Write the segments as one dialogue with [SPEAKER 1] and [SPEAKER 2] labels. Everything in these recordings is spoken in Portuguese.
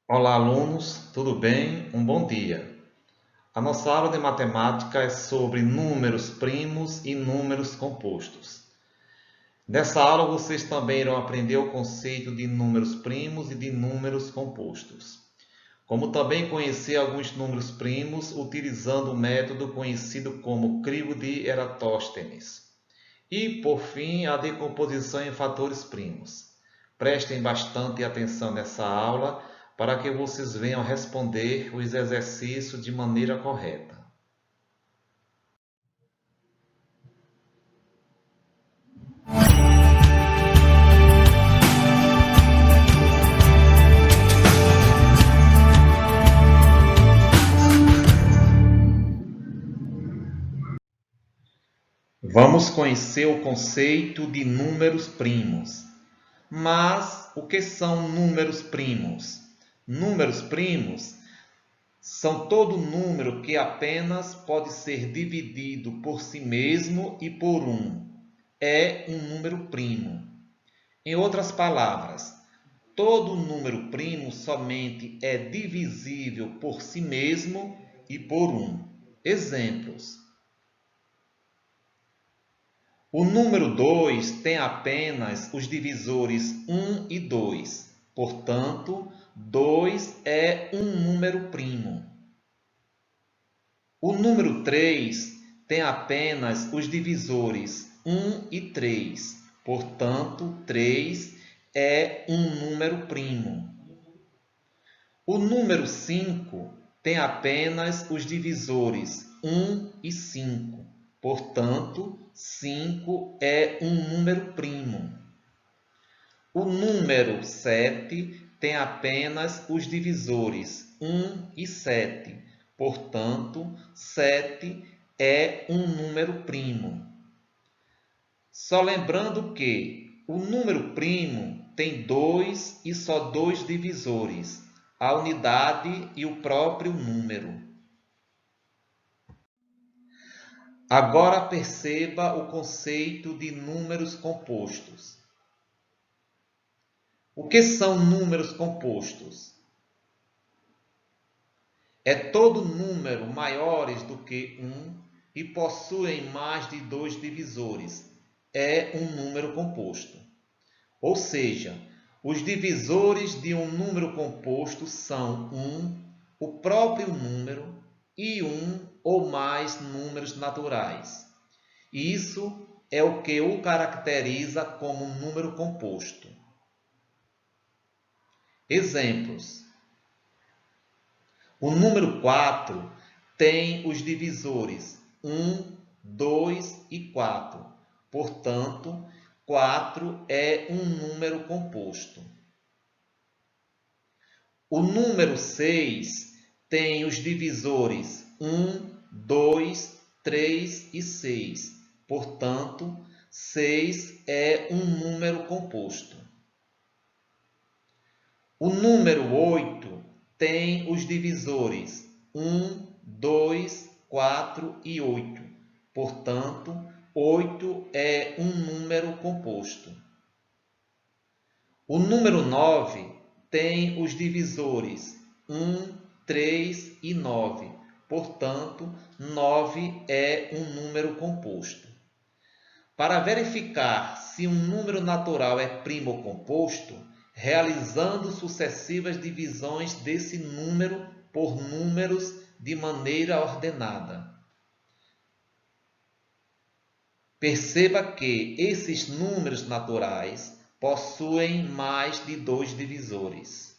[SPEAKER 1] Olá, alunos, tudo bem? Um bom dia. A nossa aula de matemática é sobre números primos e números compostos. Nessa aula, vocês também irão aprender o conceito de números primos e de números compostos, como também conhecer alguns números primos utilizando o método conhecido como crivo de Eratóstenes. E, por fim, a decomposição em fatores primos. Prestem bastante atenção nessa aula para que vocês venham responder os exercícios de maneira correta. Vamos conhecer o conceito de números primos. Mas o que são números primos? Números primos são todo número que apenas pode ser dividido por si mesmo e por um. É um número primo. Em outras palavras, todo número primo somente é divisível por si mesmo e por um. Exemplos. O número 2 tem apenas os divisores 1 e 2. Portanto, 2 é um número primo. O número 3 tem apenas os divisores 1 e 3. Portanto, 3 é um número primo. O número 5 tem apenas os divisores 1 e 5. Portanto, 5 é um número primo. O número 7 tem apenas os divisores 1 e 7. Portanto, 7 é um número primo. Só lembrando que o número primo tem 2 e só 2 divisores, a unidade e o próprio número. Agora perceba o conceito de números compostos. O que são números compostos? É todo número maiores do que 1 e possuem mais de 2 divisores. É um número composto. Ou seja, os divisores de um número composto são 1, o próprio número, e 1 ou mais números naturais. Isso é o que o caracteriza como um número composto. Exemplos. O número 4 tem os divisores 1, 2 e 4. Portanto, 4 é um número composto. O número 6 tem os divisores 1, 2, 3 e 6. Portanto, 6 é um número composto. O número 8 tem os divisores 1, 2, 4 e 8. Portanto, 8 é um número composto. O número 9 tem os divisores 1, 3 e 9. Portanto, 9 é um número composto. Para verificar se um número natural é primo ou composto, realizando sucessivas divisões desse número por números de maneira ordenada. Perceba que esses números naturais possuem mais de 2 divisores.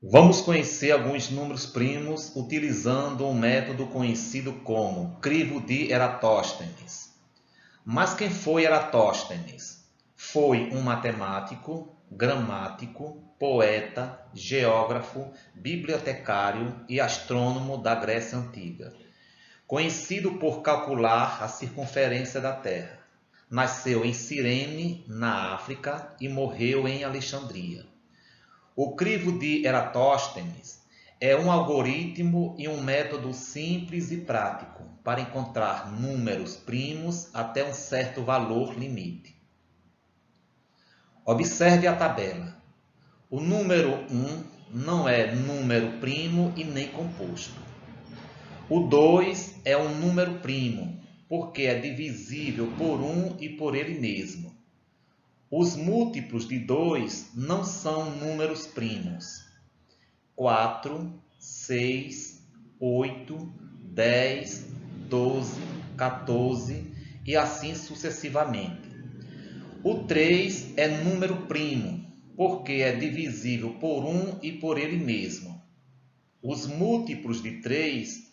[SPEAKER 1] Vamos conhecer alguns números primos utilizando um método conhecido como crivo de Eratóstenes. Mas quem foi Eratóstenes? Foi um matemático, gramático, poeta, geógrafo, bibliotecário e astrônomo da Grécia Antiga. conhecido por calcular a circunferência da Terra. Nasceu em Cirene, na África, e morreu em Alexandria. O crivo de Eratóstenes é um algoritmo e um método simples e prático para encontrar números primos até um certo valor limite. Observe a tabela. O número 1 não é número primo e nem composto. O 2 é um número primo, porque é divisível por 1 e por ele mesmo. Os múltiplos de 2 não são números primos. 4, 6, 8, 10, 12, 14 e assim sucessivamente. O 3 é número primo, porque é divisível por 1 e por ele mesmo. Os múltiplos de 3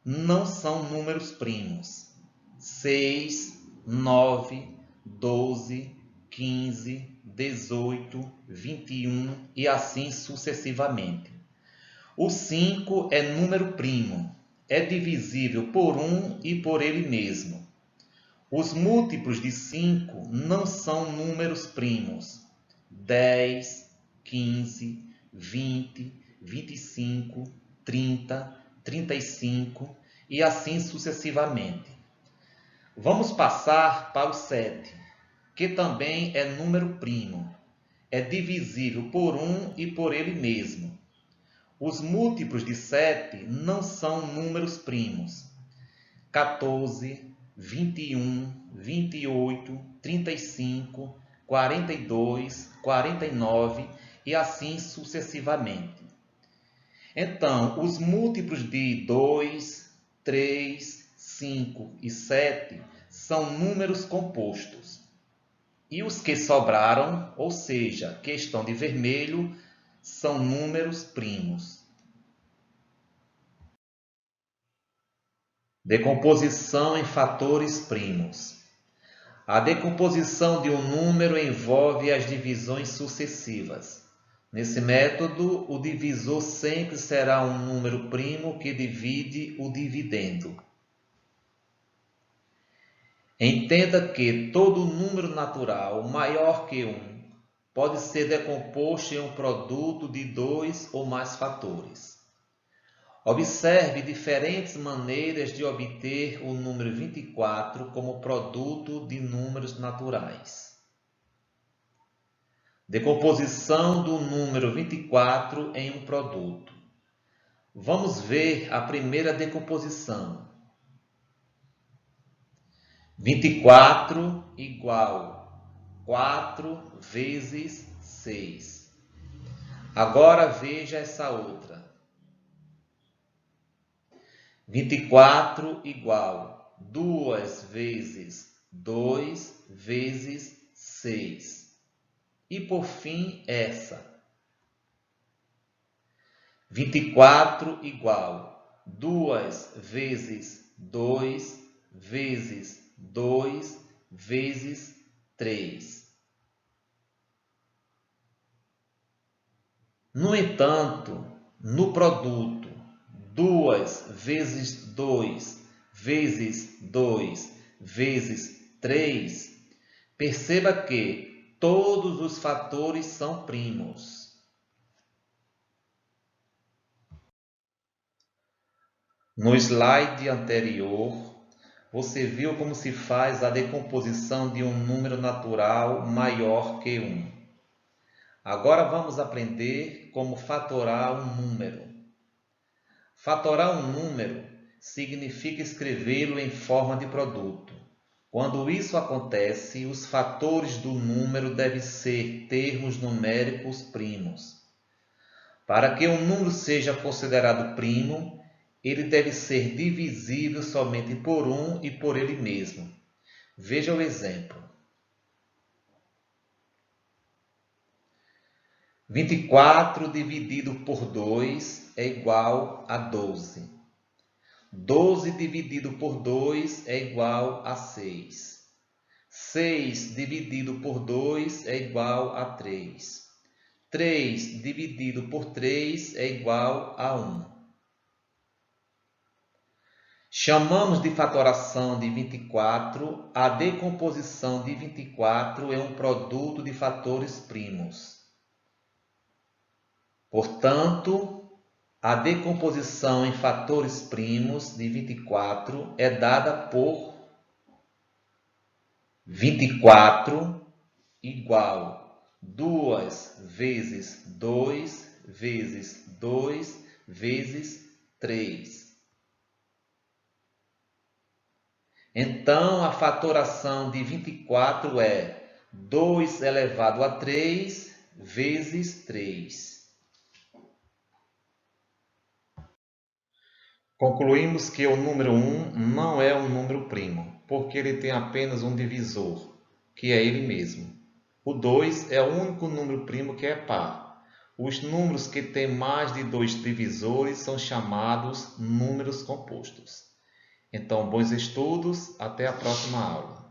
[SPEAKER 1] não são números primos. 6, 9, 12, 15, 18, 21 e assim sucessivamente. O 5 é número primo, é divisível por 1 e por ele mesmo. Os múltiplos de 5 não são números primos. 10, 15, 20, 25, 30, 35 e assim sucessivamente. Vamos passar para o 7, que também é número primo. É divisível por 1 e por ele mesmo. Os múltiplos de 7 não são números primos. 14, 21, 28, 35, 42, 49 e assim sucessivamente. Então, os múltiplos de 2, 3, 5 e 7 são números compostos. E os que sobraram, ou seja, que estão de vermelho, são números primos. Decomposição em fatores primos. A decomposição de um número envolve as divisões sucessivas. Nesse método, o divisor sempre será um número primo que divide o dividendo. Entenda que todo número natural maior que 1 pode ser decomposto em um produto de 2 ou mais fatores. Observe diferentes maneiras de obter o número 24 como produto de números naturais. Decomposição do número 24 em um produto. Vamos ver a primeira decomposição. 24 igual 4 vezes 6. Agora veja essa outra. 24 igual 2 vezes 2 vezes 6. E por fim essa. 24 igual 2 vezes 2 vezes 2 vezes 3. No entanto, no produto 2 vezes 2 vezes 2 vezes 3, perceba que todos os fatores são primos. No slide anterior, você viu como se faz a decomposição de um número natural maior que 1. Agora vamos aprender como fatorar um número. Fatorar um número significa escrevê-lo em forma de produto. Quando isso acontece, os fatores do número devem ser termos numéricos primos. Para que um número seja considerado primo, ele deve ser divisível somente por 1 e por ele mesmo. Veja o exemplo. 24 dividido por 2 é igual a 12. 12 dividido por 2 é igual a 6. 6 dividido por 2 é igual a 3. 3 dividido por 3 é igual a 1. Chamamos de fatoração de 24 a decomposição de 24 em um produto de fatores primos. Portanto, a decomposição em fatores primos de 24 é dada por 24 igual 2 vezes 2 vezes 2 vezes 3. Então, a fatoração de 24 é 2 elevado a 3 vezes 3. Concluímos que o número 1 não é um número primo, porque ele tem apenas um divisor, que é ele mesmo. O 2 é o único número primo que é par. Os números que têm mais de 2 divisores são chamados números compostos. Então, bons estudos, até a próxima aula.